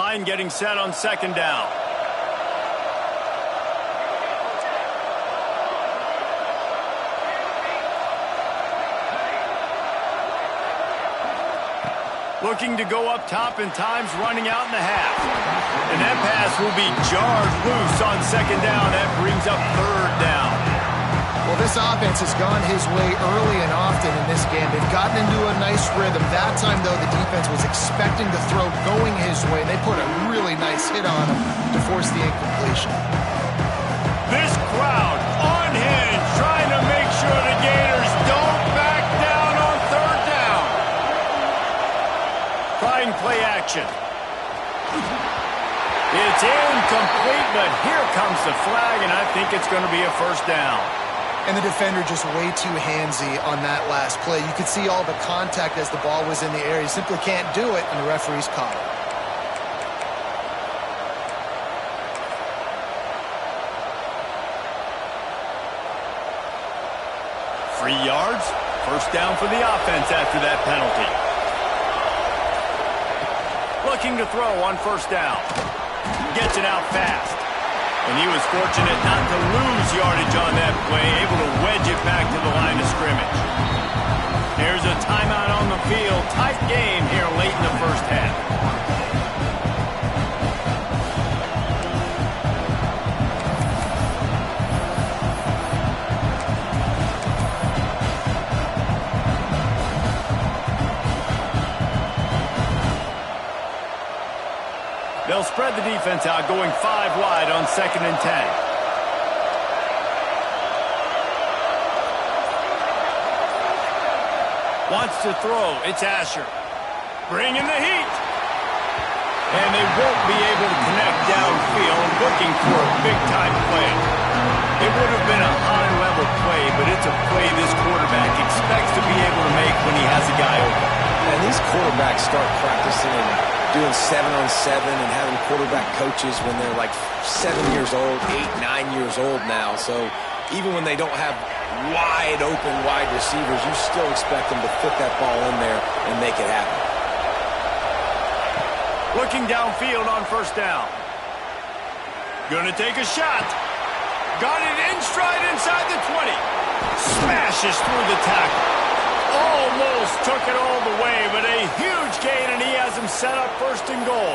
line getting set on second down. Looking to go up top, and time's running out in the half. And that pass will be jarred loose on second down. That brings up third down. Well, this offense has gone his way early and often in this game. They've gotten into a nice rhythm. That time, though, the defense was expecting the throw going his way. They put a really nice hit on him to force the incompletion. This crowd unhinged, trying to make sure the Gators don't back down on third down. Trying play action. It's incomplete, but here comes the flag, and I think it's going to be a first down. And the defender just way too handsy on that last play. You could see all the contact as the ball was in the air. He simply can't do it, and the referee's caught it. 3 yards, first down for the offense after that penalty. Looking to throw on first down. Gets it out fast. And he was fortunate not to lose yardage on that play, able to wedge it back to the line of scrimmage. There's a timeout on the field. Tight game here late in the first half. They'll spread the defense out, going 5 wide on 2nd and 10. Wants to throw. It's Asher. Bringing the heat. And they won't be able to connect downfield, looking for a big-time play. It would have been a high-level play, but it's a play this quarterback expects to be able to make when he has a guy open. And these quarterbacks start practicing and doing 7-on-7 and having quarterback coaches when they're like 7 years old, 8, 9 years old now. So even when they don't have wide open wide receivers, you still expect them to put that ball in there and make it happen. Looking downfield on first down. Gonna take a shot. Got it in stride inside the 20. Smashes through the tackle. Almost took it all the way, but a huge gain, and he has him set up first and goal.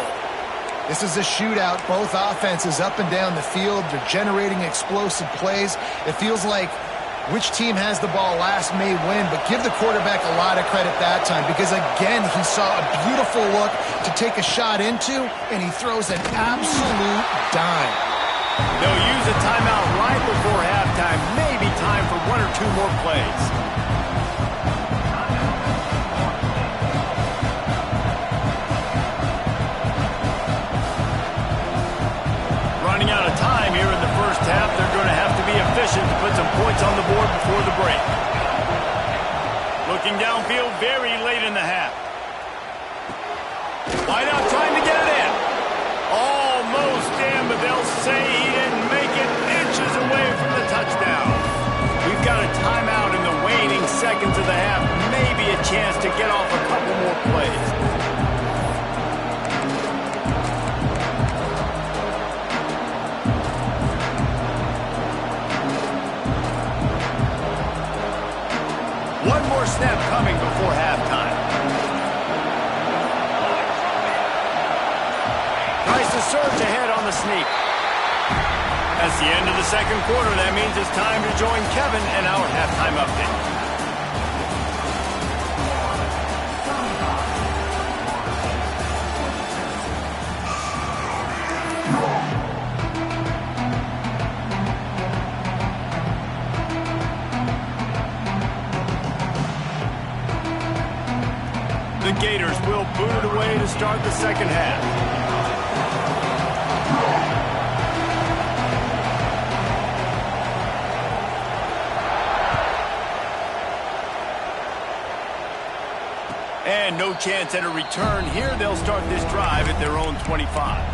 This is a shootout. Both offenses up and down the field. They're generating explosive plays. It feels like which team has the ball last may win, but give the quarterback a lot of credit that time because, again, he saw a beautiful look to take a shot into, and he throws an absolute dime. They'll use a timeout right before halftime. Maybe time for 1 or 2 more plays. Running out of time here in the first half. They're going to have to be efficient to put some points on the board before the break. Looking downfield very late in the half. Wideout trying to get it in. Almost in, but they'll say he didn't make it, inches away from the touchdown. We've got a timeout in the waning seconds of the half. Maybe a chance to get off a couple more plays. One more snap coming before halftime. Tries to surge ahead on the sneak. That's the end of the second quarter. That means it's time to join Kevin and our halftime update. The Gators will boot it away to start the second half. And no chance at a return here. They'll start this drive at their own 25.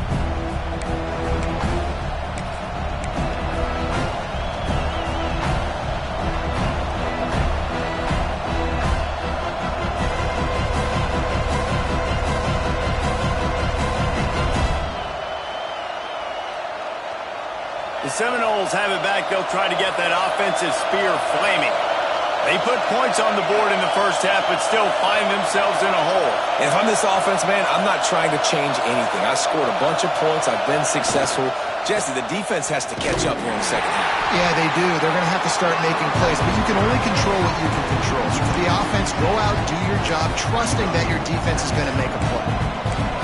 Bills have it back, they'll try to get that offensive spear flaming. They put points on the board in the first half, but still find themselves in a hole. And if I'm this offense, man, I'm not trying to change anything. I scored a bunch of points. I've been successful. Jesse, the defense has to catch up here in the second half. Yeah, they do. They're going to have to start making plays, but you can only control what you can control. So for the offense, go out, do your job, trusting that your defense is going to make a play.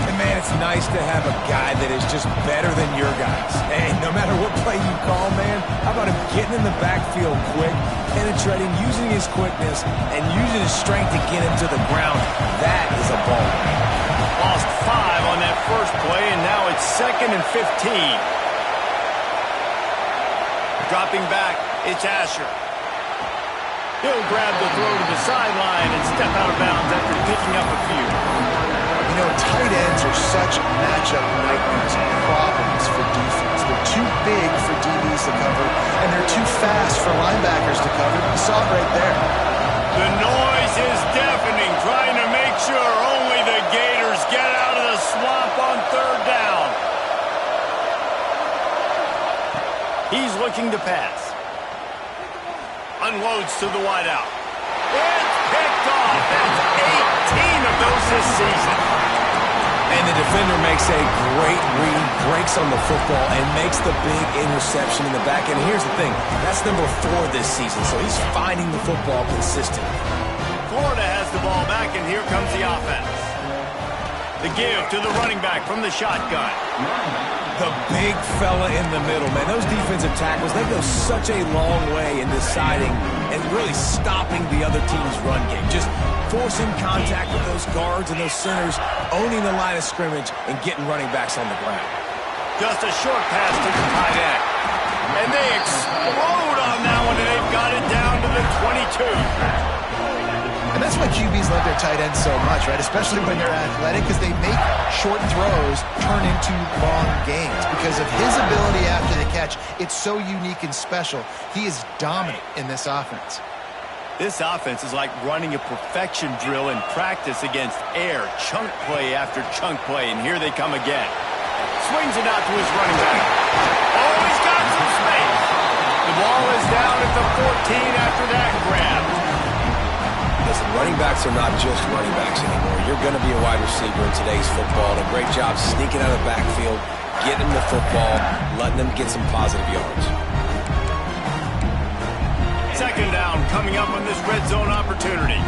And, man, it's nice to have a guy that is just better than your guys. Hey, no matter what play you call, man, how about him getting in the backfield quick, penetrating, using his quickness, and using his strength to get him to the ground? That is a ball. Lost 5 on that first play, and now it's 2nd and 15. Dropping back, it's Asher. He'll grab the throw to the sideline and step out of bounds after picking up a few. You know, tight ends are such matchup nightmares and problems for defense. They're too big for DBs to cover, and they're too fast for linebackers to cover. You saw it right there. The noise is deafening, trying to make sure only the Gators get out of the swamp on 3rd down. He's looking to pass. Unloads to the wideout. It's picked off. That's 18 of those this season. And the defender makes a great read, breaks on the football, and makes the big interception in the back end. Here's the thing. That's number 4 this season, so he's finding the football consistently. Florida has the ball back, and here comes the offense. The give to the running back from the shotgun. The big fella in the middle, man. Those defensive tackles, they go such a long way in deciding and really stopping the other team's run game. Just forcing contact with those guards and those centers, owning the line of scrimmage, and getting running backs on the ground. Just a short pass to the tight end. And they explode on that one, and they've got it down to the 22. And that's why QBs love their tight ends so much, right? Especially when they're athletic, because they make short throws turn into long gains. Because of his ability after the catch, it's so unique and special. He is dominant in this offense. This offense is like running a perfection drill in practice against air. Chunk play after chunk play, and here they come again. Swings it out to his running back. Oh, he's got some space. The ball is down at the 14 after that grab. Listen, running backs are not just running backs anymore. You're going to be a wide receiver in today's football. And a great job sneaking out of the backfield, getting them the football, letting them get some positive yards. 2nd down coming up on this red zone opportunity.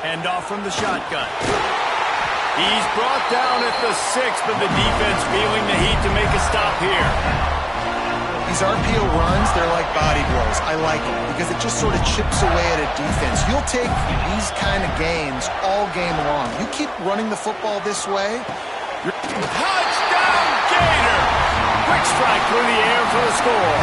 Hand off from the shotgun. He's brought down at the 6, but the defense feeling the heat to make a stop here. These RPO runs, they're like body blows. I like it because it just sort of chips away at a defense. You'll take these kind of games all game long. You keep running the football this way. Touchdown, Gator! Quick strike through the air for the score.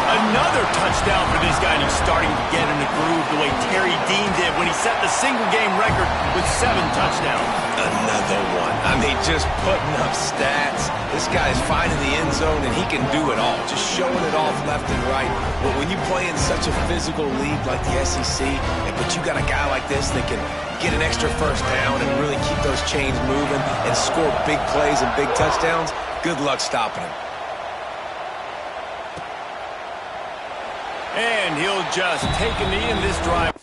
Another touchdown for this guy, and he's starting to get in the groove the way Terry Dean did when he set the single-game record with 7 touchdowns. Another one. I mean, just putting up stats. This guy's finding the end zone, and he can do it all, just showing it off left and right. But when you play in such a physical league like the SEC, but you got a guy like this that can get an extra 1st down and really keep those chains moving and score big plays and big touchdowns, good luck stopping him. And he'll just take a knee in this drive.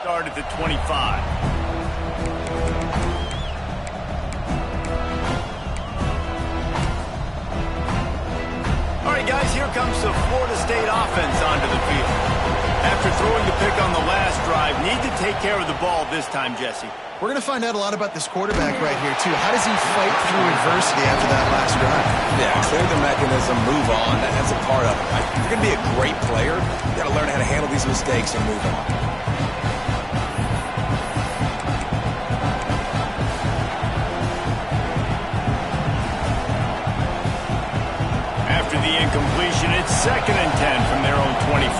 Start at the 25. here comes the Florida State offense onto the field. After throwing the pick on the last drive, need to take care of the ball this time, Jesse. We're going to find out a lot about this quarterback right here, too. How does he fight through adversity after that last drive? Yeah, clear the mechanism, move on. That's a part of it. Right? If you're going to be a great player, you got to learn how to handle these mistakes and move on. After the incompletion, it's 2nd and 10 from their own 25.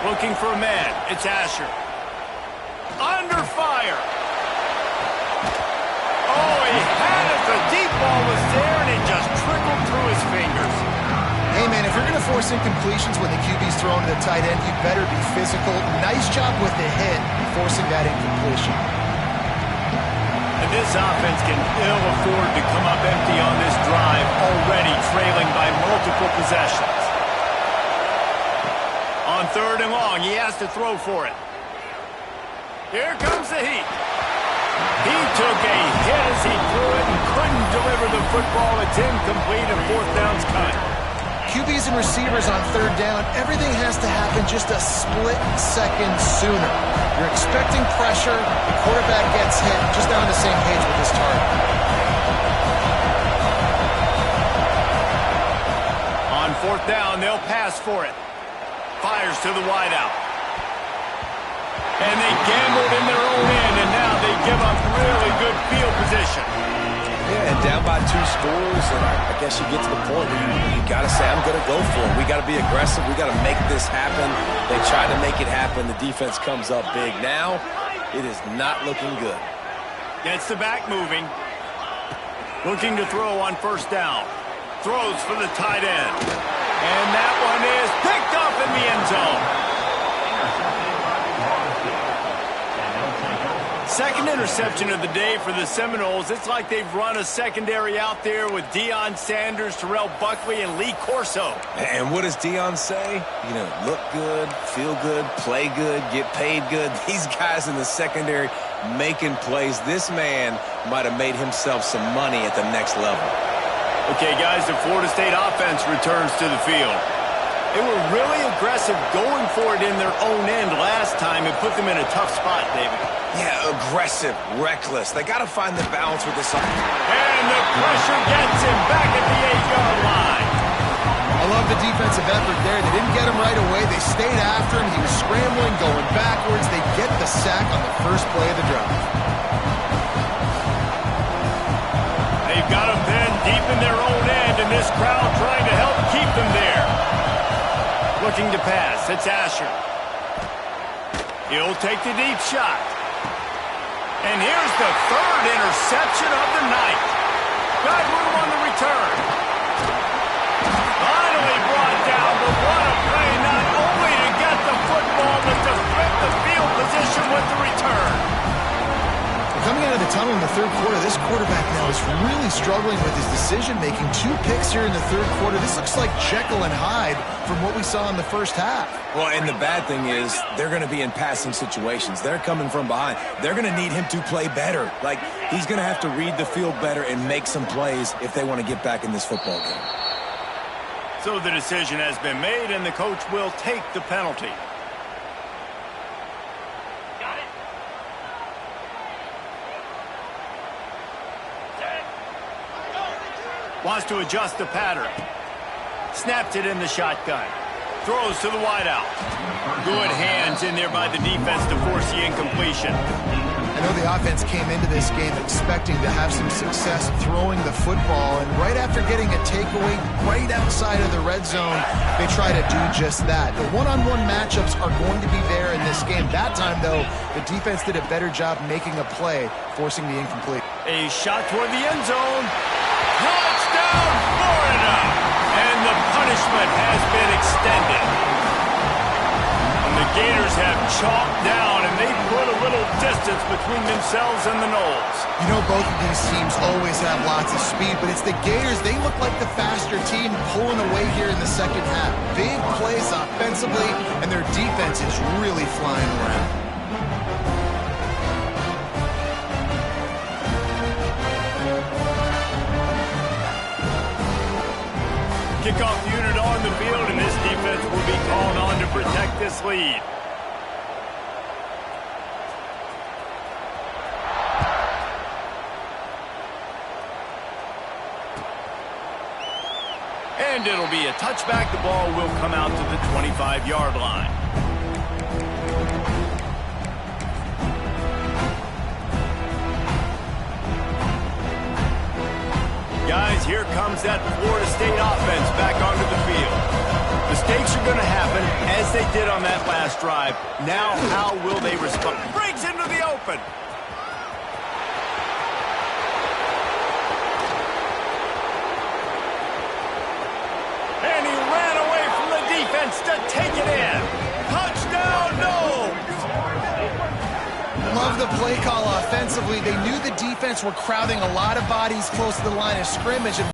Looking for a man. It's Asher. Under fire. Oh, he had it. The deep ball was there, and it just trickled through his fingers. Hey, man, if you're going to force incompletions when the QB's throwing to the tight end, you better be physical. Nice job with the hit, forcing that incompletion. And this offense can ill afford to come up empty on this drive, already trailing by multiple possessions. On 3rd and long, he has to throw for it. Here comes the heat. He took a hit as he threw it and couldn't deliver the football. It's incomplete and 4th down's cut. QBs and receivers on 3rd down, everything has to happen just a split second sooner. You're expecting pressure, the quarterback gets hit, just on the same page with his target. On 4th down, they'll pass for it. Fires to the wideout. And they gambled in their own end, and now they give up really good field position. Yeah, and down by 2 scores, and I guess you get to the point where you got to say, I'm going to go for it. We got to be aggressive. We got to make this happen. They try to make it happen. The defense comes up big. Now, it is not looking good. Gets the back moving. Looking to throw on 1st down. Throws for the tight end. And that one is picked up in the end zone. 2nd interception of the day for the Seminoles. It's like they've run a secondary out there with Deion Sanders, Terrell Buckley, and Lee Corso. And what does Deion say? You know, look good, feel good, play good, get paid good. These guys in the secondary making plays. This man might have made himself some money at the next level. Okay, guys, the Florida State offense returns to the field. They were really aggressive going for it in their own end last time. It put them in a tough spot, David. Yeah, aggressive, reckless. They got to find the balance with this offense. And the pressure gets him back at the 8-yard line. I love the defensive effort there. They didn't get him right away. They stayed after him. He was scrambling, going backwards. They get the sack on the first play of the drive. They've got him pinned deep in their own end, and this crowd trying to help keep them there. Looking to pass. It's Asher. He'll take the deep shot. And here's the 3rd interception of the night. Got room on the return. Finally brought down, but what a play, not only to get the football, but to flip the field position with the return. Coming out of the tunnel in the 3rd quarter, this quarterback now is really struggling with his decision-making. 2 picks here in the 3rd quarter. This looks like Jekyll and Hyde from what we saw in the first half. Well, and the bad thing is they're going to be in passing situations. They're coming from behind. They're going to need him to play better. Like, he's going to have to read the field better and make some plays if they want to get back in this football game. So the decision has been made, and the coach will take the penalty. Wants to adjust the pattern. Snaps it in the shotgun. Throws to the wideout. Good hands in there by the defense to force the incompletion. I know the offense came into this game expecting to have some success throwing the football, and right after getting a takeaway right outside of the red zone, they try to do just that. The one-on-one matchups are going to be there in this game. That time, though, the defense did a better job making a play, forcing the incomplete. A shot toward the end zone. Touchdown, Florida! And the punishment has been extended. And the Gators have chalked down, and they put a little distance between themselves and the Noles. You know, both of these teams always have lots of speed, but it's the Gators. They look like the faster team pulling away here in the second half. Big plays offensively, and their defense is really flying around. Kickoff unit on the field, and this defense will be called on to protect this lead. And it'll be a touchback. The ball will come out to the 25-yard line. Guys, here comes that Florida State offense back onto the field. Mistakes are going to happen, as they did on that last drive. Now, how will they respond? Breaks into the open. And he ran away from the defense to take it in. Touchdown, Noles! Love the play call offensively. They knew the defense were crowding a lot of bodies close to the line of scrimmage. And